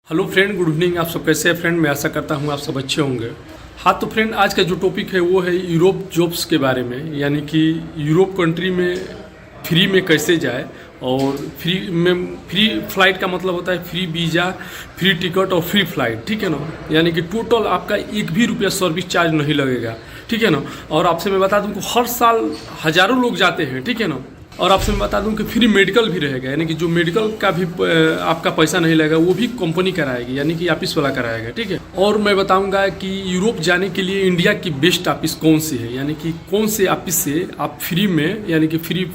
Hello friend, good evening. आप सब कैसे हैं फ्रेंड? मैं आशा करता हूँ आप सब अच्छे होंगे। हाँ तो फ्रेंड, आज का जो टॉपिक है वो है यूरोप जॉब्स के बारे में, यानी कि यूरोप कंट्री में फ्री में कैसे जाए। और फ्री फ्लाइट का मतलब होता है फ्री वीज़ा, फ्री टिकट और फ्री फ्लाइट, ठीक है ना। यानी कि टोटल आपका एक भी रुपया सर्विस चार्ज नहीं लगेगा, ठीक है ना। और आपसे मैं बता दूं कि हर साल हज़ारों लोग जाते हैं, ठीक है ना। और आपसे मैं बता दूं कि फ्री मेडिकल भी रहेगा, यानी कि जो मेडिकल का भी आपका पैसा नहीं लगेगा वो भी कंपनी कराएगी, यानी कि ऑफिस वाला कराएगा, ठीक है। और मैं बताऊंगा कि यूरोप जाने के लिए इंडिया की बेस्ट ऑफिस कौन सी है, यानी कि कौन से ऑफिस से आप फ्री में, यानी कि फ्री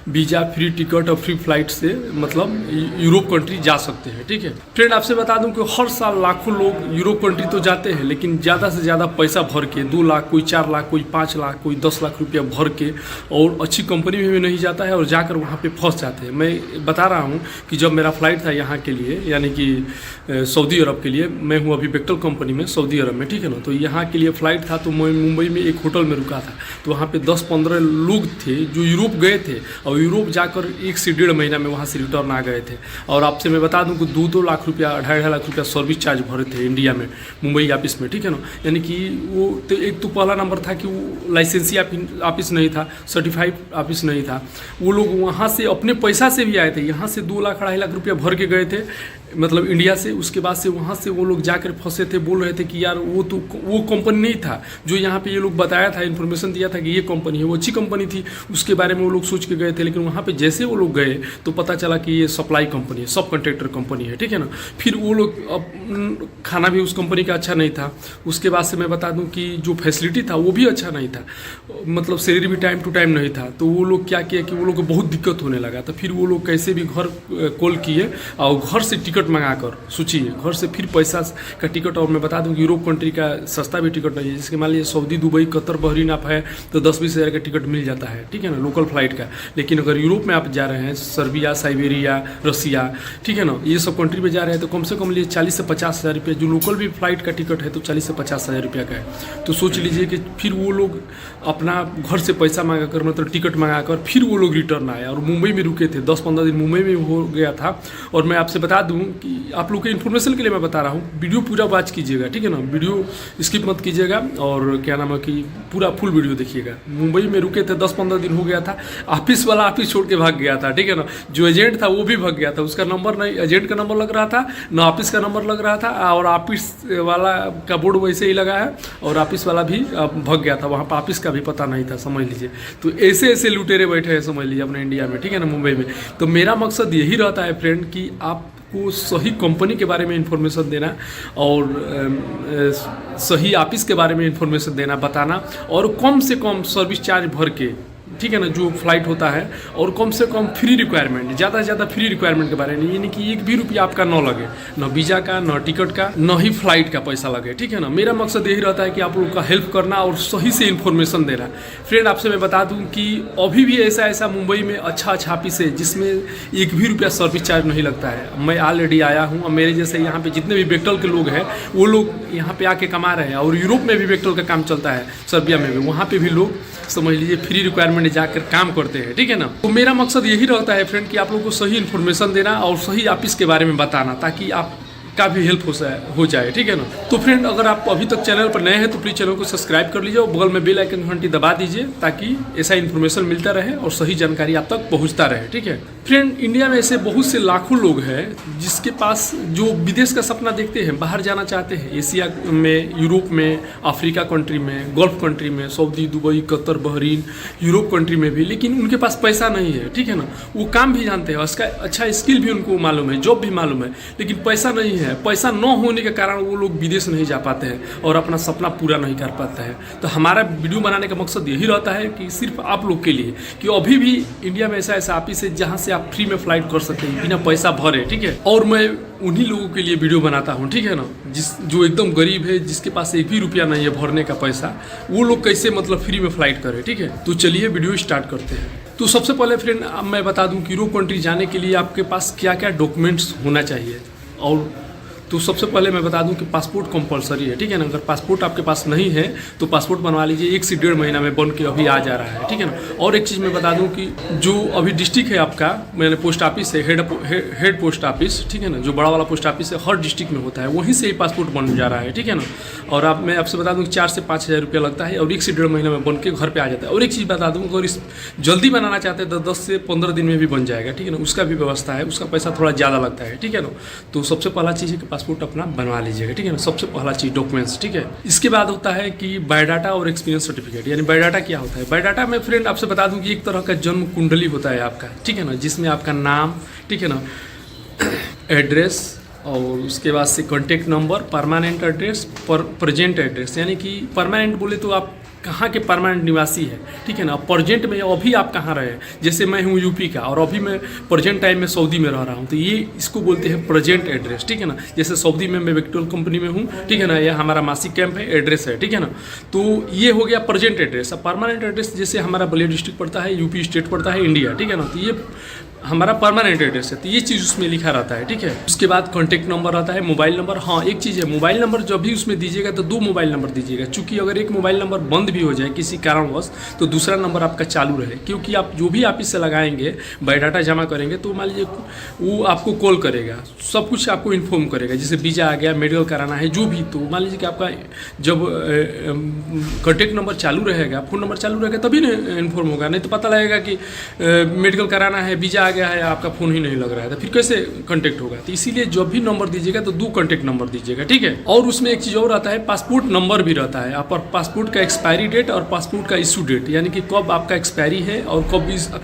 वीज़ा, फ्री टिकट और फ्री फ्लाइट से मतलब यूरोप कंट्री जा सकते हैं, ठीक है। फ्रेंड, आपसे बता दूं कि हर साल लाखों लोग यूरोप कंट्री तो जाते हैं, लेकिन ज़्यादा से ज़्यादा पैसा भर के 2 लाख, कोई 4 लाख, कोई 5 लाख, कोई 10 लाख रुपया भर के और अच्छी कंपनी में भी नहीं जाता है और जाकर वहाँ पे फंस जाते हैं। मैं बता रहा हूँ कि जब मेरा फ्लाइट था यहाँ के लिए, यानी कि सऊदी अरब के लिए, मैं हूँ अभी बेक्टल कंपनी में सऊदी अरब में, ठीक है ना। तो यहाँ के लिए फ़्लाइट था, तो मैं मुंबई में एक होटल में रुका था। तो वहाँ पे 10-15 लोग थे जो यूरोप गए थे और यूरोप जाकर 1 से 1.5 महीना में वहाँ से रिटर्न आ गए थे। और आपसे मैं बता दूँ कि 2-2 लाख रुपया, 2.5 लाख रुपया सर्विस चार्ज भरे थे इंडिया में, मुंबई ऑफिस में, ठीक है ना। यानी कि वो तो एक तो पहला नंबर था कि वो लाइसेंसी ऑफिस नहीं था, सर्टिफाइड ऑफिस नहीं था। वो लोग वहाँ से अपने पैसा से भी आए थे, यहाँ से 2 लाख, 2.5 लाख रुपया भर के गए थे, मतलब इंडिया से। उसके बाद से वहाँ से वो लोग जाकर फंसे थे, बोल रहे थे कि यार वो कंपनी नहीं था जो यहाँ पे ये लोग बताया था, इन्फॉर्मेशन दिया था कि ये कंपनी है, वो अच्छी कंपनी थी, उसके बारे में वो लोग सोच के गए थे। लेकिन वहाँ पे जैसे वो लोग गए तो पता चला कि ये सप्लाई कंपनी है, सब कॉन्ट्रैक्टर कंपनी है, ठीक है ना। फिर वो लोग, अब खाना भी उस कंपनी का अच्छा नहीं था। उसके बाद से मैं बता दूँ कि जो फैसिलिटी था वो भी अच्छा नहीं था, मतलब सैलरी भी टाइम टू टाइम नहीं था। तो वो लोग क्या किया कि वो लोग को बहुत दिक्कत होने लगा। तो फिर वो लोग कैसे भी घर कॉल किए और घर से टिकट मंगाकर, सोचिए, घर से फिर पैसा का टिकट। और मैं बता दूं कि यूरोप कंट्री का सस्ता भी टिकट नहीं है। जिसके मान लीजिए सऊदी, दुबई, कतर, बहरीन आप है तो 10-20 हज़ार का टिकट मिल जाता है, ठीक है ना, लोकल फ्लाइट का। लेकिन अगर यूरोप में आप जा रहे हैं, सर्बिया, साइबेरिया, रसिया, ठीक है ना, ये सब कंट्री में जा रहे हैं, तो कम से कम लिए 40 से 50 हज़ार रुपये, जो लोकल भी फ्लाइट का टिकट है तो 40 से 50 हज़ार रुपया का है। तो सोच लीजिए कि फिर वो लोग अपना घर से पैसा मंगा कर, मतलब टिकट मंगा कर, फिर वो लोग रिटर्न आए और मुंबई में रुके थे। 10-15 दिन मुंबई में हो गया था। और मैं आपसे बता दूं कि आप लोग के इन्फॉर्मेशन के लिए मैं बता रहा हूँ, वीडियो पूरा वॉच कीजिएगा, ठीक है ना, वीडियो स्किप मत कीजिएगा। और क्या नाम है कि पूरा फुल वीडियो देखिएगा। मुंबई में रुके थे, 10-15 दिन हो गया था। ऑफिस वाला ऑफिस छोड़ के भाग गया था, ठीक है ना। जो एजेंट था वो भी भाग गया था, उसका नंबर नहीं, एजेंट का नंबर लग रहा था ना, ऑफिस का नंबर लग रहा था। और ऑफिस वाला का बोर्ड वैसे ही लगा है और ऑफिस वाला भी भाग गया था, वहाँ पर ऑफिस का भी पता नहीं था, समझ लीजिए। तो ऐसे ऐसे लुटेरे बैठे हैं, समझ लीजिए, अपने इंडिया में, ठीक है ना, मुंबई में। तो मेरा मकसद यही रहता है फ्रेंड कि आपको सही कंपनी के बारे में इंफॉर्मेशन देना और सही ऑफिस के बारे में इंफॉर्मेशन देना, बताना, और कम से कम सर्विस चार्ज भर के, ठीक है ना, जो फ्लाइट होता है, और कम से कम फ्री रिक्वायरमेंट, ज़्यादा से ज़्यादा फ्री रिक्वायरमेंट के बारे में, यानी कि 1 भी रुपया आपका न लगे, न वीज़ा का, न टिकट का, न ही फ्लाइट का पैसा लगे, ठीक है ना। मेरा मकसद यही रहता है कि आप लोगों का हेल्प करना और सही से इन्फॉर्मेशन देना। फ्रेंड, आपसे मैं बता दूं कि अभी भी ऐसा मुंबई में अच्छा ऑफिस है जिसमें 1 भी रुपया सर्विस चार्ज नहीं लगता है। मैं ऑलरेडी आया हूँ और मेरे जैसे यहाँ पे जितने भी बेक्टल के लोग हैं वो लोग यहाँ पे आके कमा रहे हैं। और यूरोप में भी बेक्टल का काम चलता है, सर्बिया में भी, वहाँ पे भी लोग, समझ लीजिए, फ्री रिक्वायरमेंट जाकर काम करते हैं, ठीक है ना। तो मेरा मकसद यही रहता है फ्रेंड कि आप लोगों को सही इन्फॉर्मेशन देना और सही ऑफिस के बारे में बताना, ताकि आप का भी हेल्प हो जाए, ठीक है ना। तो फ्रेंड, अगर आप अभी तक चैनल पर नए हैं तो प्लीज़ चैनल को सब्सक्राइब कर लीजिए और बगल में बेल आइकन घंटी दबा दीजिए, ताकि ऐसा इन्फॉर्मेशन मिलता रहे और सही जानकारी आप तक पहुंचता रहे, ठीक है। फ्रेंड, इंडिया में ऐसे बहुत से लाखों लोग हैं जिसके पास, जो विदेश का सपना देखते हैं, बाहर जाना चाहते हैं, एशिया में, यूरोप में, अफ्रीका कंट्री में, गल्फ कंट्री में, Saudi, Dubai, Qatar, Bahrain, Europe country में भी, लेकिन उनके पास पैसा नहीं है, ठीक है ना। वो काम भी जानते हैं, उसका अच्छा स्किल भी उनको मालूम है, जॉब भी मालूम है, लेकिन पैसा नहीं है। पैसा न होने के कारण वो लोग विदेश नहीं जा पाते हैं और अपना सपना पूरा नहीं कर पाते हैं। तो हमारा वीडियो बनाने का मकसद यही रहता है कि सिर्फ आप लोग के लिए, कि अभी भी इंडिया में ऐसा ऑफिस है जहाँ से आप फ्री में फ्लाइट कर सकते हैं बिना पैसा भरे, ठीक है। और मैं उन्हीं लोगों के लिए वीडियो बनाता हूँ, ठीक है ना, जो एकदम गरीब है, जिसके पास 1 भी रुपया नहीं है भरने का पैसा, वो लोग कैसे मतलब फ्री में फ्लाइट करें, ठीक है। तो चलिए वीडियो स्टार्ट करते हैं। तो सबसे पहले फ्रेंड, मैं बता दूं कि यूरोप कंट्री जाने के लिए आपके पास क्या क्या डॉक्यूमेंट्स होना चाहिए और तो सबसे पहले मैं बता दूं कि पासपोर्ट कंपलसरी है, ठीक है ना। अगर पासपोर्ट आपके पास नहीं है तो पासपोर्ट बनवा लीजिए, 1 से 1.5 महीना में बन के अभी आ जा रहा है, ठीक है ना। और एक चीज़ मैं बता दूं कि जो अभी डिस्ट्रिक्ट है आपका, मैंने पोस्ट ऑफिस है, हेड पोस्ट ऑफिस, ठीक है ना, जो बड़ा वाला पोस्ट ऑफिस है हर डिस्ट्रिक्ट में होता है, वहीं से ही पासपोर्ट बन जा रहा है, ठीक है ना। और मैं आपसे बता दूं कि 4 से 5 हज़ार रुपया लगता है और 1 से 1.5 महीना में बन के घर पे आ जाता है। और एक चीज़ बता दूं, अगर इस जल्दी बनाना चाहते हैं तो 10 से 15 दिन में भी बन जाएगा, ठीक है ना। उसका भी व्यवस्था है, उसका पैसा थोड़ा ज़्यादा लगता है, ठीक है ना। तो सबसे पहला चीज़ है कि पासपोर्ट अपना बनवा लीजिएगा, ठीक है ना। सबसे पहला चीज़ डॉक्यूमेंट्स, ठीक है। इसके बाद होता है कि बायोडाटा और एक्सपीरियंस सर्टिफिकेट। यानी बायोडाटा क्या होता है? बायोडाटा में फ्रेंड आपसे बता दूं कि एक तरह का जन्म कुंडली होता है आपका, ठीक है ना, जिसमें आपका नाम, ठीक है ना, एड्रेस और उसके बाद से contact number, permanent address, present address. यानी कि परमानेंट बोले तो आप कहाँ के परमानेंट निवासी है, ठीक है ना। प्रेजेंट में अभी आप कहाँ रहे, जैसे मैं हूँ यूपी का और अभी मैं प्रेजेंट टाइम में सऊदी में रह रहा हूँ, तो ये इसको बोलते हैं प्रेजेंट एड्रेस, ठीक है ना। जैसे सऊदी में मैं वेक्टोल कंपनी में हूँ, ठीक है ना, यह हमारा मासिक कैंप है, एड्रेस है, ठीक है ना। तो ये हो गया प्रेजेंट एड्रेस। अब परमानेंट एड्रेस जैसे हमारा बलिया डिस्ट्रिक्ट पड़ता है, यूपी स्टेट पड़ता है, इंडिया, ठीक है ना। तो ये हमारा परमानेंट एड्रेस है, तो ये चीज़ उसमें लिखा रहता है, ठीक है। उसके बाद कॉन्टैक्ट नंबर रहता है, मोबाइल नंबर। हाँ, एक चीज़ है, मोबाइल नंबर जब भी उसमें दीजिएगा तो 2 मोबाइल नंबर दीजिएगा, क्योंकि अगर एक मोबाइल नंबर बंद भी हो जाए किसी कारणवश तो दूसरा नंबर आपका चालू रहे। क्योंकि आप जो भी ऑफिस से लगाएंगे, बायोडाटा जमा करेंगे, तो मान लीजिए वो आपको कॉल करेगा, सब कुछ आपको इन्फॉर्म करेगा। जैसे वीज़ा आ गया, मेडिकल कराना है, जो भी, तो मान लीजिए कि आपका जब कॉन्टैक्ट नंबर चालू रहेगा, फ़ोन नंबर चालू रहेगा, तभी ना इन्फॉर्म होगा। नहीं तो पता लगेगा कि मेडिकल कराना है, वीज़ा आ गया है, आपका फ़ोन ही नहीं लग रहा है, तो फिर कैसे कांटेक्ट होगा। तो इसीलिए जब भी नंबर दीजिएगा तो 2 कांटेक्ट नंबर दीजिएगा, ठीक है। और उसमें एक चीज़ और आता है, पासपोर्ट नंबर भी रहता है। आप पासपोर्ट का एक्सपायरी डेट और पासपोर्ट का इशू डेट, यानी कि कब आपका एक्सपायरी है और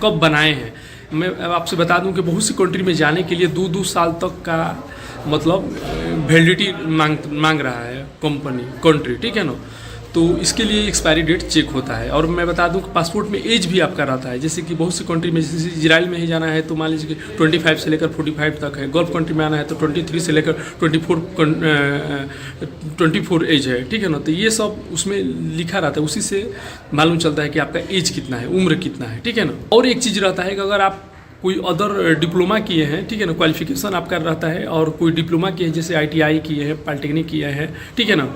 कब बनाए हैं। मैं आपसे बता दूं कि बहुत सी कंट्री में जाने के लिए 2-2 साल तक का मतलब वैलिडिटी मांग रहा है कंट्री, ठीक है ना। तो इसके लिए एक्सपायरी डेट चेक होता है। और मैं बता दूं कि पासपोर्ट में एज भी आपका रहता है। जैसे कि बहुत सी कंट्री में, जैसे इजराइल में ही जाना है तो मान लीजिए कि 25 से लेकर 45 तक है। गल्फ कंट्री में आना है तो 23 से लेकर 24 एज है, ठीक है ना। तो ये सब उसमें लिखा रहता है, उसी से मालूम चलता है कि आपका एज कितना है, उम्र कितना है, ठीक है ना। और एक चीज़ रहता है कि अगर आप कोई अदर डिप्लोमा किए हैं, ठीक है ना, क्वालिफिकेशन आपका रहता है, और कोई डिप्लोमा किए हैं, जैसे ITI किए हैं, पॉलिटेक्निक किए हैं, ठीक है ना,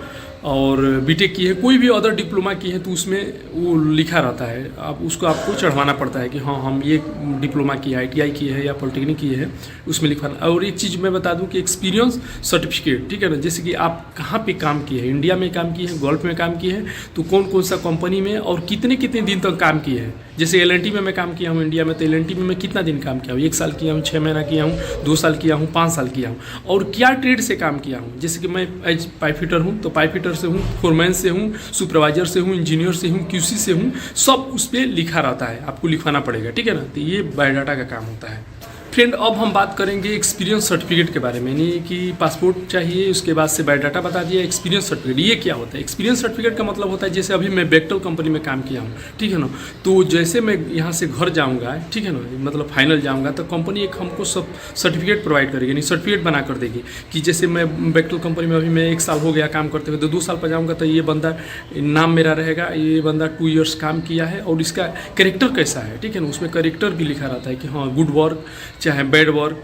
और बीटेक की है, कोई भी अदर डिप्लोमा की है, तो उसमें वो लिखा रहता है। आप उसको आपको चढ़वाना पड़ता है कि हाँ हम ये डिप्लोमा की है, ITI की है या पॉलिटेक्निक की है, उसमें लिखा। और एक चीज़ मैं बता दूं कि एक्सपीरियंस सर्टिफिकेट, ठीक है ना, जैसे कि आप कहाँ पे काम किए हैं, इंडिया में काम किए हैं, गल्फ में काम किए हैं, तो कौन कौन सा कंपनी में और कितने कितने दिन तक काम किए हैं। जैसे L&T में मैं काम किया हूँ इंडिया में, तो L&T में मैं कितना दिन काम किया हूँ, 1 साल किया हूँ, 6 महीना किया हूँ, 2 साल किया हूँ, 5 साल किया हूँ, और क्या ट्रेड से काम किया हूँ। जैसे कि मैं एज पाइप फिटर हूँ तो पाइप फिटर से हूँ, फोरमैन से हूँ, सुपरवाइजर से हूँ, इंजीनियर से हूँ, QC से हूँ, सब उस पर लिखा रहता है, आपको लिखवाना पड़ेगा, ठीक है ना। तो ये बायोडाटा का काम होता है। फ्रेंड, अब हम बात करेंगे एक्सपीरियंस सर्टिफिकेट के बारे में। यानी कि पासपोर्ट चाहिए, उसके बाद से बायोडाटा बता दिया, एक्सपीरियंस सर्टिफिकेट ये क्या होता है। एक्सपीरियंस सर्टिफिकेट का मतलब होता है, जैसे अभी मैं वेक्टल कंपनी में काम किया हूँ, ठीक है ना, तो जैसे मैं यहाँ से घर जाऊँगा, ठीक है ना, मतलब फाइनल जाऊँगा, तो कंपनी एक हमको सब सर्टिफिकेट प्रोवाइड करेगी, यानी सर्टिफिकेट बना कर देगी कि जैसे मैं वेक्टल कंपनी में अभी मैं 1 साल हो गया काम करते हुए, तो 2 साल पर जाऊँगा तो ये बंदा नाम मेरा रहेगा, ये बंदा 2 ईयर्स काम किया है और इसका कैरेक्टर कैसा है, ठीक है ना। उसमें कैरेक्टर भी लिखा रहता है कि हाँ गुड वर्क चाहे बैड वर्क,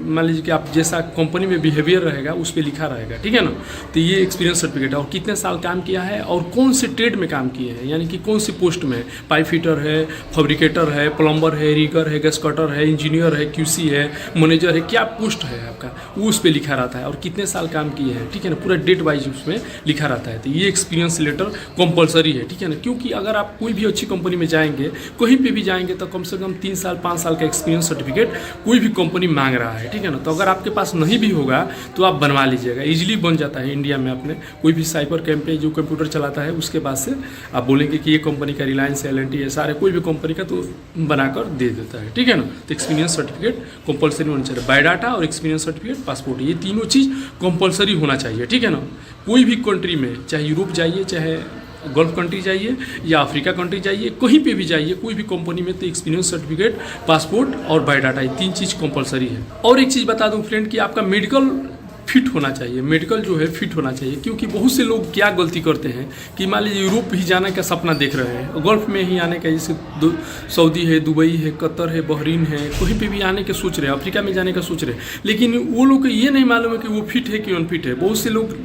मान लीजिए कि आप जैसा कंपनी में बिहेवियर रहेगा उस पर लिखा रहेगा, ठीक है ना। तो ये एक्सपीरियंस सर्टिफिकेट है। और कितने साल काम किया है और कौन से ट्रेड में काम किए हैं, यानी कि कौन सी पोस्ट में, पाइप फिटर है, फैब्रिकेटर है, प्लम्बर है, रिगर है, गैस कटर है, इंजीनियर है, QC है, मैनेजर है, क्या पोस्ट है आपका, वो उस पर लिखा रहता है। और कितने साल काम किए हैं, ठीक है ना, पूरा डेट वाइज उसमें लिखा रहता है। तो ये एक्सपीरियंस लेटर कंपलसरी है, ठीक है ना। क्योंकि अगर आप कोई भी अच्छी कंपनी में जाएंगे, कहीं पे भी जाएंगे, तो कम से कम 3 साल 5 साल का एक्सपीरियंस सर्टिफिकेट कोई भी कंपनी मांग रहा है, ठीक है ना। तो अगर आपके पास नहीं भी होगा तो आप बनवा लीजिएगा, इजीली बन जाता है इंडिया में। अपने कोई भी साइबर कैंप पे जो कंप्यूटर चलाता है उसके बाद से आप बोलेंगे कि ये कंपनी का, रिलायंस, L&T है, सारे कोई भी कंपनी का, तो बनाकर दे देता है, ठीक है ना। तो एक्सपीरियंस सर्टिफिकेट कंपलसरी होना चाहिए। बायोडाटा और एक्सपीरियंस सर्टिफिकेट, पासपोर्ट, ये तीनों चीज़ कंपलसरी होना चाहिए, ठीक है ना। कोई भी कंट्री में, चाहे यूरोप जाइए, चाहे गल्फ कंट्री जाइए या अफ्रीका कंट्री जाइए, कहीं पे भी जाइए, कोई भी कंपनी में, तो एक्सपीरियंस सर्टिफिकेट, पासपोर्ट और बायोडाटा, ये 3 चीज़ कंपलसरी है। और एक चीज़ बता दूं फ्रेंड कि आपका मेडिकल फिट होना चाहिए, मेडिकल जो है फिट होना चाहिए। क्योंकि बहुत से लोग क्या गलती करते हैं कि मान लीजिए यूरोप ही जाने का सपना देख रहे हैं, गल्फ में ही आने का, जैसे सऊदी है, दुबई है, कतर है, बहरीन है, कहीं पे भी आने के सोच रहे हैं, अफ्रीका में जाने का सोच रहे हैं, लेकिन वो लोग को ये नहीं मालूम है कि वो फिट है कि अनफिट है। बहुत से लोग,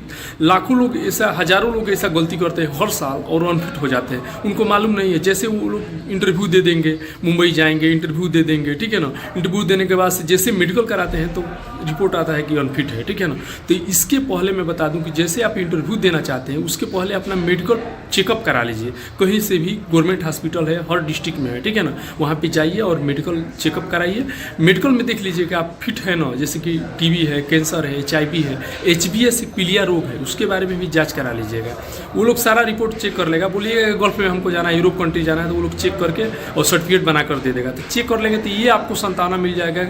लाखों लोग ऐसा, हजारों लोग ऐसा गलती करते हैं हर साल और अनफिट हो जाते हैं, उनको मालूम नहीं है। जैसे वो लोग इंटरव्यू दे देंगे, मुंबई जाएंगे, इंटरव्यू दे देंगे, ठीक है ना, इंटरव्यू देने के बाद जैसे मेडिकल कराते हैं तो रिपोर्ट आता है कि अनफिट है, ठीक है ना। तो इसके पहले मैं बता दूं कि जैसे आप इंटरव्यू देना चाहते हैं उसके पहले अपना मेडिकल चेकअप करा लीजिए। कहीं से भी, गवर्नमेंट हॉस्पिटल है हर डिस्ट्रिक्ट में है, ठीक है ना, वहाँ पे जाइए और मेडिकल चेकअप कराइए। मेडिकल में देख लीजिए कि आप फिट है ना, जैसे कि टीबी है, कैंसर है, HIV है, HBS पीलिया रोग है, उसके बारे में भी जाँच करा लीजिएगा। वो लोग सारा रिपोर्ट चेक कर लेगा। बोलिए गल्फ में हमको जाना है, यूरोप कंट्री जाना है, तो वो लोग चेक करके और सर्टिफिकेट बना कर दे देगा। तो चेक कर लेंगे तो ये आपको संतावना मिल जाएगा,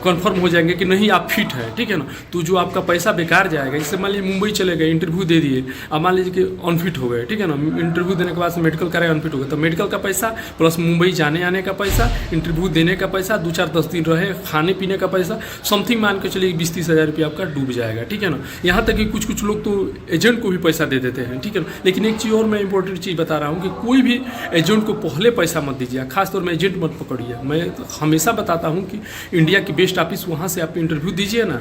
कंफर्म हो जाएंगे कि नहीं आप फिट है, ठीक है ना। तो जो आपका पैसा बेकार जाएगा, जैसे मान लीजिए मुंबई चले गए, इंटरव्यू दे दिए, अब मान लीजिए कि अनफिट हो गए, ठीक है ना, इंटरव्यू देने के बाद से मेडिकल कराए, अनफिट हो गए, तो मेडिकल का पैसा प्लस मुंबई जाने आने का पैसा, इंटरव्यू देने का पैसा, 2-4-10 दिन रहे, खाने पीने का पैसा, समथिंग मान के चलिए 20-30 हज़ार रुपये आपका डूब जाएगा, ठीक है ना। यहाँ तक कि कुछ लोग तो एजेंट को भी पैसा दे देते हैं, ठीक है ना। लेकिन एक चीज़ और मैं इंपॉर्टेंट चीज़ बता रहा हूँ कि कोई भी एजेंट को पहले पैसा मत दीजिए, खासतौर में एजेंट मत पकड़िए। मैं हमेशा बताता हूँ कि इंडिया की बेस्ट ऑफिस, वहाँ से आप इंटरव्यू दीजिए ना,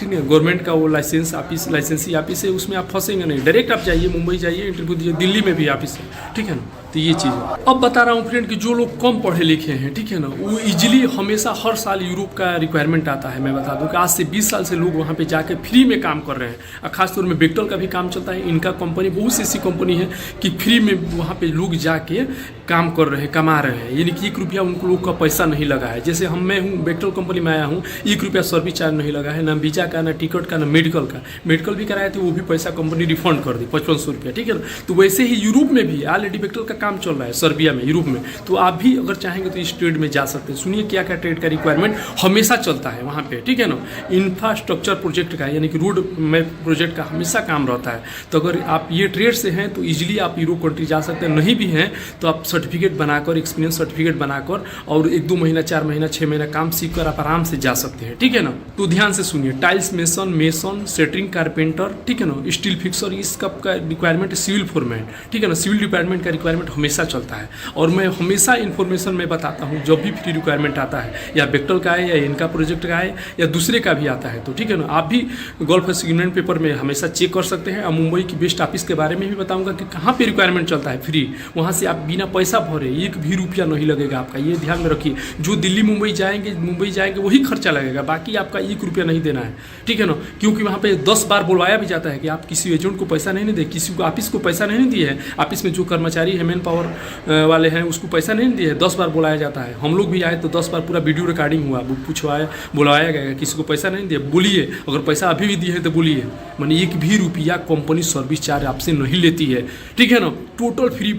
गवर्नमेंट का वो लाइसेंसी ऑफिस है, उसमें आप फंसेंगे नहीं। डायरेक्ट आप जाइए, मुंबई जाइए, इंटरव्यू दीजिए, दिल्ली में भी ऑफिस है, ठीक है ना। तो ये चीज़ है। अब बता रहा हूँ फ्रेंड कि जो लोग कम पढ़े लिखे हैं, ठीक है ना, वो इजीली हमेशा हर साल यूरोप का रिक्वायरमेंट आता है। मैं बता दूं कि आज से 20 साल से लोग वहाँ पे जाके फ्री में काम कर रहे हैं, और खासतौर में बेक्टल का भी काम चलता है। इनका कंपनी, बहुत सी ऐसी कंपनी है कि फ्री में वहाँ पे लोग जाके काम कर रहे हैं, कमा रहे हैं, यानी कि 1 रुपया उनको लोग का पैसा नहीं लगा है। जैसे मैं हूँ, बेक्टल कंपनी में आया हूँ, 1 रुपया सर्विस चार्ज नहीं लगा है, ना वीज़ा का, ना टिकट का, ना मेडिकल का। मेडिकल भी कराए थे, वो भी पैसा कंपनी रिफंड कर दी, 5500 रुपया, ठीक है ना। तो वैसे ही यूरोप में भी ऑलरेडी बेक्टल का काम चल रहा है, सर्बिया में, यूरोप में। तो आप भी अगर चाहेंगे तो इस ट्रेड में जा सकते हैं। सुनिए क्या क्या ट्रेड का रिक्वायरमेंट हमेशा चलता है वहाँ पे, ठीक है ना। इंफ्रास्ट्रक्चर प्रोजेक्ट का, यानी कि रोड मैप प्रोजेक्ट का हमेशा काम रहता है। तो अगर आप ये ट्रेड से हैं तो ईजिली आप यूरोप कंट्री जा सकते हैं। नहीं भी हैं तो आप सर्टिफिकेट बनाकर, एक्सपीरियंस सर्टिफिकेट बनाकर और 1-2 महीना, 4 महीना, 6 महीना काम सीख कर आप आराम से जा सकते हैं, ठीक है ना। तो ध्यान से सुनिए, टाइल्स मेसन, सेटरिंग कारपेंटर, ठीक है ना, स्टील फिक्सर, इस कप का रिक्वायरमेंट, सिविल फोरमैन, ठीक है ना, सिविल डिपार्टमेंट का रिक्वायरमेंट हमेशा चलता है। और मैं हमेशा इन्फॉर्मेशन में बताता हूँ, जब भी फ्री रिक्वायरमेंट आता है, या बेक्टल का है, या इनका प्रोजेक्ट का है, या दूसरे का भी आता है, तो ठीक है ना, आप भी गल्फ एग्रीमेंट पेपर में हमेशा चेक कर सकते हैं। और मुंबई की बेस्ट ऑफिस के बारे में भी बताऊंगा कि कहाँ पे रिक्वायरमेंट चलता है फ्री, वहाँ से आप बिना पैसा भरे 1 भी रुपया नहीं लगेगा आपका, ये ध्यान में रखिए। जो दिल्ली मुंबई जाएंगे वही खर्चा लगेगा, बाकी आपका 1 रुपया नहीं देना है, ठीक है ना। क्योंकि वहाँ पे 10 बार बुलवाया भी जाता है कि आप किसी एजेंट को पैसा नहीं दे, किसी को ऑफिस को पैसा नहीं दिए है, ऑफिस में जो कर्मचारी है, मैन पावर वाले हैं, उसको पैसा नहीं दिए है, 10 बार बुलाया जाता है। हम लोग भी आए तो 10 बार पूरा वीडियो रिकॉर्डिंग हुआ, पूछवाया, बुलाया गया, किसी को पैसा नहीं दिया, बोलिए। अगर पैसा अभी भी दिए है तो बोलिए, माने 1 भी रुपया कंपनी सर्विस चार्ज आपसे नहीं लेती है, ठीक है ना। टोटल फ्री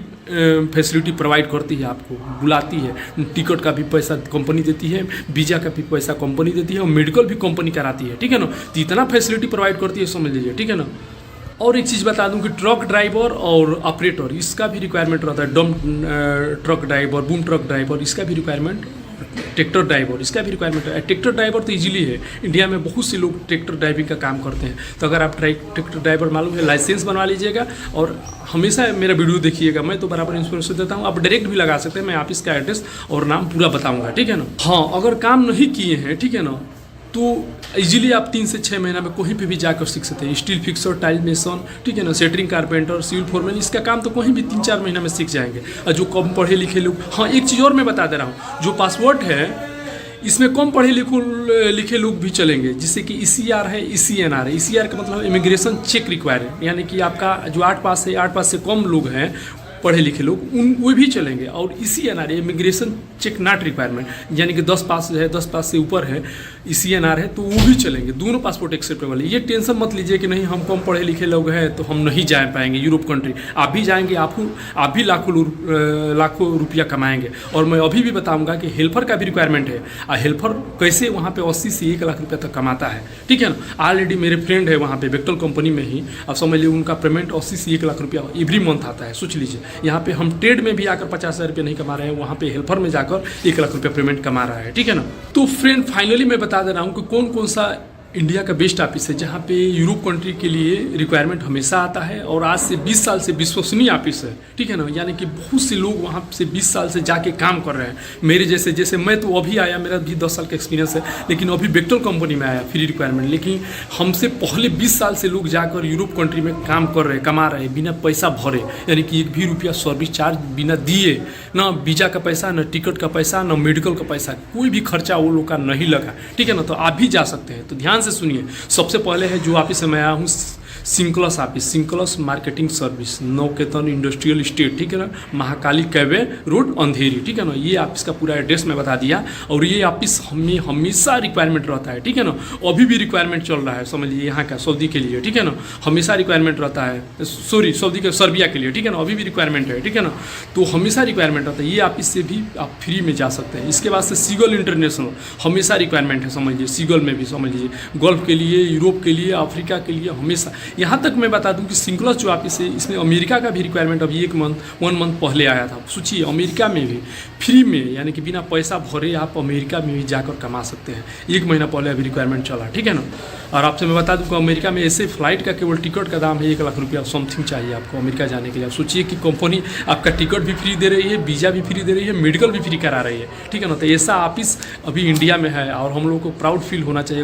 फैसिलिटी प्रोवाइड करती है, आपको बुलाती है, टिकट का भी पैसा कंपनी देती है, वीज़ा का भी पैसा कंपनी देती है, और मेडिकल भी कंपनी कराती है, ठीक है ना। तो इतना फैसिलिटी प्रोवाइड करती है, समझ लीजिए, ठीक है ना। और एक चीज़ बता दूं कि ट्रक ड्राइवर और ऑपरेटर, इसका भी रिक्वायरमेंट रहता है। डम truck driver, boom truck driver, इसका भी रिक्वायरमेंट, ट्रैक्टर ड्राइवर, इसका भी रिक्वायरमेंट है। ट्रैक्टर ड्राइवर तो इजीली है, इंडिया में बहुत से लोग ट्रैक्टर ड्राइविंग का काम करते हैं। तो अगर आप ट्रैक्टर ड्राइवर मालूम है, लाइसेंस बनवा लीजिएगा और हमेशा मेरा वीडियो देखिएगा, मैं तो बराबर इंफॉर्मेशन देता हूँ। आप डायरेक्ट भी लगा सकते हैं, मैं ऑफिस का एड्रेस और नाम पूरा बताऊँगा, ठीक है ना। हाँ, अगर काम नहीं किए हैं, ठीक है ना, तो इजीली आप 3 से 6 महीना में कहीं पे भी जाकर सीख सकते हैं। स्टील फिक्सर, टाइल मेसन, ठीक है ना, सेटरिंग कारपेंटर, सिविल फोरमैन, इसका काम तो कहीं भी 3-4 महीना में सीख जाएंगे। और जो कम पढ़े लिखे लोग, हाँ एक चीज़ और मैं बता दे रहा हूँ, जो पासपोर्ट है इसमें कम पढ़े लिखे लोग भी चलेंगे, जिससे कि ECR है, ECNR है। ECR का मतलब इमिग्रेशन चेक रिक्वायर है, यानी कि आपका जो 8 पास है, 8 पास से कम लोग हैं पढ़े लिखे लोग, वो भी चलेंगे। और ECNR है, इमिग्रेशन चेक नॉट रिक्वायरमेंट, यानी कि 10 पास है, 10 पास से ऊपर है, ECNR है, तो वो भी चलेंगे। दोनों पासपोर्ट एक्सेप्टेबल है। ये टेंशन मत लीजिए कि नहीं हम कम पढ़े लिखे लोग हैं तो हम नहीं जा पाएंगे यूरोप कंट्री। आप भी जाएंगे, आप भी लाखों रुपया कमाएंगे। और मैं अभी भी बताऊंगा कि हेल्पर का भी रिक्वायरमेंट है, और हेल्पर कैसे वहाँ पे 80 से 1 लाख रुपया तक कमाता है, ठीक है ना। ऑलरेडी मेरे फ्रेंड है वहाँ पे बेक्टल कंपनी में ही, अब समझ लीजिए उनका पेमेंट 80 से 1 लाख रुपया एवरी मंथ आता है। सोच लीजिए, यहाँ पे हम ट्रेड में भी आकर 50,000 रुपये नहीं कमा रहे हैं, वहाँ पे हेल्पर में जाकर 1 लाख रुपया पेमेंट कमा रहा है, ठीक है ना। तो फ्रेंड फाइनली मैं बता दे रहा हूँ कि कौन कौन सा इंडिया का बेस्ट ऑफिस है, जहाँ पे यूरोप कंट्री के लिए रिक्वायरमेंट हमेशा आता है और आज से 20 साल से विश्वसनीय ऑफिस है, ठीक है ना। यानी कि बहुत से लोग वहाँ से 20 साल से जाके काम कर रहे हैं। मेरे जैसे मैं तो अभी आया, मेरा भी 10 साल का एक्सपीरियंस है, लेकिन अभी बेक्टल कंपनी में आया फ्री रिक्वायरमेंट। लेकिन हमसे पहले 20 साल से लोग जाकर यूरोप कंट्री में काम कर रहे हैं, कमा रहे हैं बिना पैसा भरे, यानी कि एक भी रुपया सर्विस चार्ज बिना दिए, ना वीज़ा का पैसा, ना टिकट का पैसा, ना मेडिकल का पैसा, कोई भी खर्चा वो लोग का नहीं लगा, ठीक है ना। तो आप भी जा सकते हैं। तो ध्यान से सुनिए। सबसे पहले है जो ऑफिस से मैं आया हूँ, सिंक्लस ऑफिस, सिंक्लस marketing service, Nauketan industrial estate, ठीक है ना, महाकाली कैवे रोड, अंधेरी, ठीक है ना। ये ऑफिस का पूरा एड्रेस मैं बता दिया। और ये ऑफिस हमें हमेशा रिक्वायरमेंट रहता है, ठीक है ना। अभी भी रिक्वायरमेंट चल रहा है, समझ लीजिए, यहाँ का सऊदी के लिए, ठीक है ना, हमेशा रिक्वायरमेंट रहता है। सॉरी, सऊदी के सर्बिया के लिए, ठीक है ना, अभी भी रिक्वायरमेंट है, ठीक है ना। तो हमेशा रिक्वायरमेंट रहता है। ये ऑफिस से भी आप फ्री में जा सकते हैं। इसके बाद से सीगल इंटरनेशनल, हमेशा रिक्वायरमेंट है, समझ लीजिए। सीगल में भी समझ लीजिए, गल्फ के लिए, यूरोप के लिए, अफ्रीका के लिए, हमेशा। यहाँ तक मैं बता दूं कि सिंक्लस जो ऑफिस है, इसमें अमेरिका का भी रिक्वायरमेंट अभी 1 मंथ पहले आया था। सोचिए, अमेरिका में भी फ्री में, यानी कि बिना पैसा भरे आप अमेरिका में भी जाकर कमा सकते हैं। 1 महीना पहले अभी रिक्वायरमेंट चला, ठीक है ना। और आपसे मैं बता दूं कि अमेरिका में ऐसे फ्लाइट का केवल टिकट का दाम है 1 लाख रुपया समथिंग चाहिए आपको अमेरिका जाने के लिए। आप सोचिए कि कंपनी आपका टिकट भी फ्री दे रही है, वीज़ा भी फ्री दे रही है, मेडिकल भी फ्री करा रही है, ठीक है ना। तो ऐसा ऑफिस अभी इंडिया में है और हम लोग को प्राउड फील होना चाहिए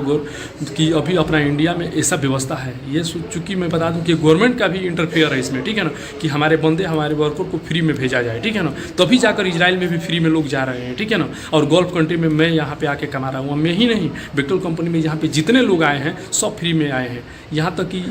कि अभी अपना इंडिया में ऐसा व्यवस्था है। ये चूँकि मैं बता दूं कि गवर्नमेंट का भी इंटरफेयर है इसमें, ठीक है ना, कि हमारे बंदे, हमारे वर्कर को फ्री में भेजा जाए, ठीक है ना। तभी जाकर इजराइल में भी फ्री में लोग जा रहे हैं, ठीक है ना। और गल्फ कंट्री में मैं यहाँ पे आके कमा रहा हूँ। मैं ही नहीं, बेक्टल कंपनी में यहाँ पे जितने लोग आए हैं सब फ्री में आए हैं। यहाँ तक कि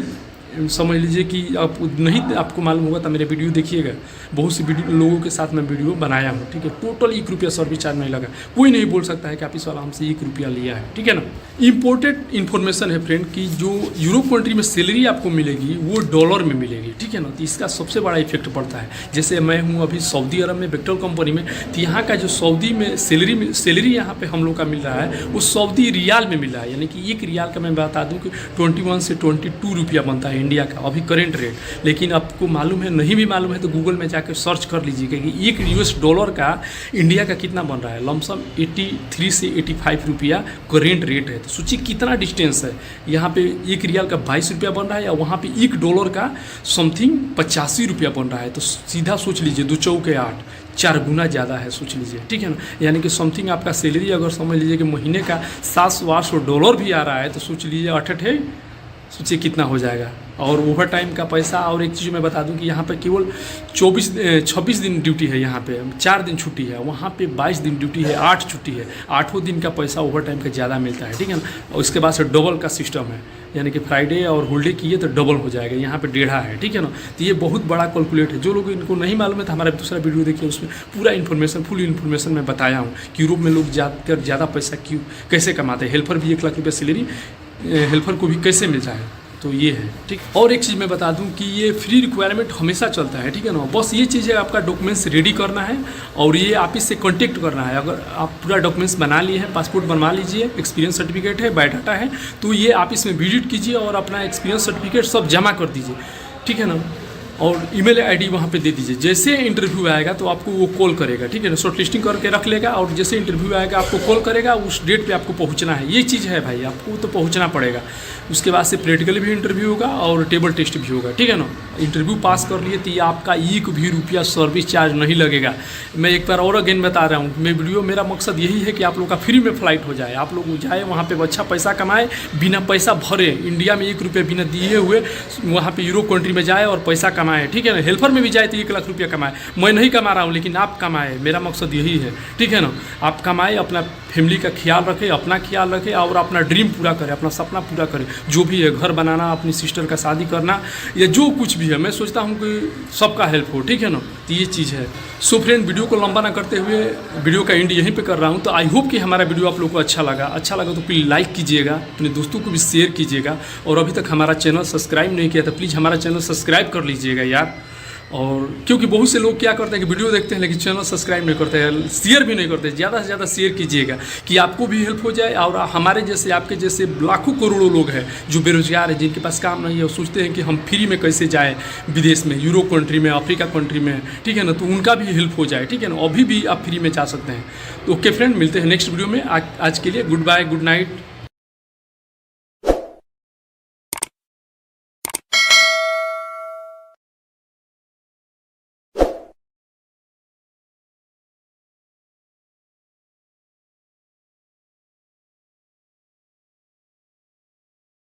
समझ लीजिए कि आप नहीं, आपको मालूम होगा तो मेरे वीडियो देखिएगा, बहुत सी लोगों के साथ मैं वीडियो बनाया हूँ, ठीक है। टोटल 1 रुपया सर्विस चार्ज नहीं लगा। कोई नहीं बोल सकता है कि ऑफिस वाला हमसे 1 रुपया लिया है, ठीक है ना। इम्पोर्टेंट इन्फॉर्मेशन है फ्रेंड, कि जो यूरोप कंट्री में सैलरी आपको मिलेगी वो डॉलर में मिलेगी, ठीक है ना। तो इसका सबसे बड़ा इफेक्ट पड़ता है। जैसे मैं हूँ अभी सऊदी अरब में बेक्टल कंपनी में, तो यहाँ का जो सऊदी में सैलरी यहाँ पे हम लोग का मिल रहा है वो सऊदी रियाल में मिल रहा है। यानी कि 1 रियाल का मैं बता दूँ कि 21 से 22 रुपया बनता है इंडिया का अभी करेंट रेट। लेकिन आपको मालूम है, नहीं भी मालूम है तो गूगल में जाकर सर्च कर लीजिएगा कि 1 US डॉलर का इंडिया का कितना बन रहा है। लमसम 83 से 85 रुपया करेंट रेट है। तो सोचिए कितना डिस्टेंस है। यहाँ पे 1 रियाल का 22 रुपया बन रहा है, या वहाँ पे 1 डॉलर का समथिंग 85 रुपया बन रहा है। तो सीधा सोच लीजिए, 2 चौके 8, 4 गुना ज़्यादा है, सोच लीजिए, ठीक है ना। यानी कि समथिंग आपका सैलरी अगर समझ लीजिए कि महीने का 700-800 डॉलर भी आ रहा है, तो सोच लीजिए 8 सोचिए कितना हो जाएगा। और ओवर टाइम का पैसा। और एक चीज़ मैं बता दूं कि यहाँ पे केवल 26 दिन ड्यूटी है, यहाँ पे 4 दिन छुट्टी है, वहाँ पे 22 दिन ड्यूटी है, 8 छुट्टी है। 8 दिन का पैसा ओवर टाइम का ज़्यादा मिलता है, ठीक है ना। और उसके बाद से डबल का सिस्टम है, यानी कि फ्राइडे और होलीडे किए तो डबल हो जाएगा। यहाँ पे 1.5 है, ठीक है ना। तो ये बहुत बड़ा कैलकुलेट है। जो लोग इनको नहीं मालूम है तो हमारा दूसरा वीडियो देखिए, उसमें पूरा इन्फॉर्मेशन, फुल इन्फॉर्मेशन मैं बताया हूँ कि यूरोप में लोग जाकर ज़्यादा पैसा क्यों, कैसे कमाते हैं। हेल्पर भी 1 लाख रुपये सैलरी हेल्पर को भी कैसे मिलता है। तो ये है, ठीक। और एक चीज़ मैं बता दूं कि ये फ्री रिक्वायरमेंट हमेशा चलता है, ठीक है ना। बस ये चीज़ है, आपका डॉक्यूमेंट्स रेडी करना है और ये ऑफिस से कांटेक्ट करना है। अगर आप पूरा डॉक्यूमेंट्स बना लिए हैं, पासपोर्ट बनवा लीजिए, एक्सपीरियंस सर्टिफिकेट है, बायोडाटा है, तो ये ऑफिस में विजिट कीजिए और अपना एक्सपीरियंस सर्टिफिकेट सब जमा कर दीजिए, ठीक है ना। और ईमेल आईडी वहाँ पे दे दीजिए। जैसे इंटरव्यू आएगा तो आपको वो कॉल करेगा, ठीक है ना। शॉर्ट लिस्टिंग करके रख लेगा और जैसे इंटरव्यू आएगा आपको कॉल करेगा। उस डेट पे आपको पहुँचना है। ये चीज़ है भाई, आपको तो पहुँचना पड़ेगा। उसके बाद से प्रैक्टिकल भी इंटरव्यू होगा और टेबल टेस्ट भी होगा, ठीक है ना। इंटरव्यू पास कर लिए तो ये आपका 1 भी रुपया सर्विस चार्ज नहीं लगेगा। मैं एक बार और अगेन बता रहा हूँ, मैं वीडियो, मेरा मकसद यही है कि आप लोग का फ्री में फ्लाइट हो जाए, आप लोग जाए वहाँ पे अच्छा पैसा कमाए, बिना पैसा भरे। इंडिया में 1 रुपया बिना दिए हुए वहाँ पे यूरोप कंट्री में जाए और पैसा कमाए, ठीक है ना। हेल्पर में भी जाए तो 1 लाख रुपया कमाए। मैं नहीं कमा रहा हूँ, लेकिन आप कमाए, मेरा मकसद यही है, ठीक है ना। आप कमाए, अपना फैमिली का ख्याल रखें, अपना ख्याल रखें और अपना ड्रीम पूरा करें, अपना सपना पूरा करें। जो भी है, घर बनाना, अपनी सिस्टर का शादी करना, या जो कुछ भी है, मैं सोचता हूँ कि सबका हेल्प हो, ठीक है ना। तो ये चीज़ है। सो फ्रेंड, वीडियो को लंबा ना करते हुए वीडियो का एंड यहीं पे कर रहा हूँ। तो आई होप कि हमारा वीडियो आप लोग को अच्छा लगा तो प्लीज़ लाइक कीजिएगा, अपने दोस्तों को भी शेयर कीजिएगा। और अभी तक हमारा चैनल सब्सक्राइब नहीं किया तो प्लीज़ हमारा चैनल सब्सक्राइब कर लीजिएगा यार। और क्योंकि बहुत से लोग क्या करते हैं कि वीडियो देखते हैं लेकिन चैनल सब्सक्राइब नहीं करते हैं, शेयर भी नहीं करते। ज़्यादा से ज़्यादा शेयर कीजिएगा कि आपको भी हेल्प हो जाए। और हमारे जैसे, आपके जैसे लाखों करोड़ों लोग हैं जो बेरोजगार हैं, जिनके पास काम नहीं है, वो सोचते हैं कि हम फ्री में कैसे जाए विदेश में, यूरोप कंट्री में, अफ्रीका कंट्री में, ठीक है ना। तो उनका भी हेल्प हो जाए, ठीक है ना। अभी भी आप फ्री में जा सकते हैं। तो ओके फ्रेंड, मिलते हैं नेक्स्ट वीडियो में। आज के लिए गुड बाय, गुड नाइट।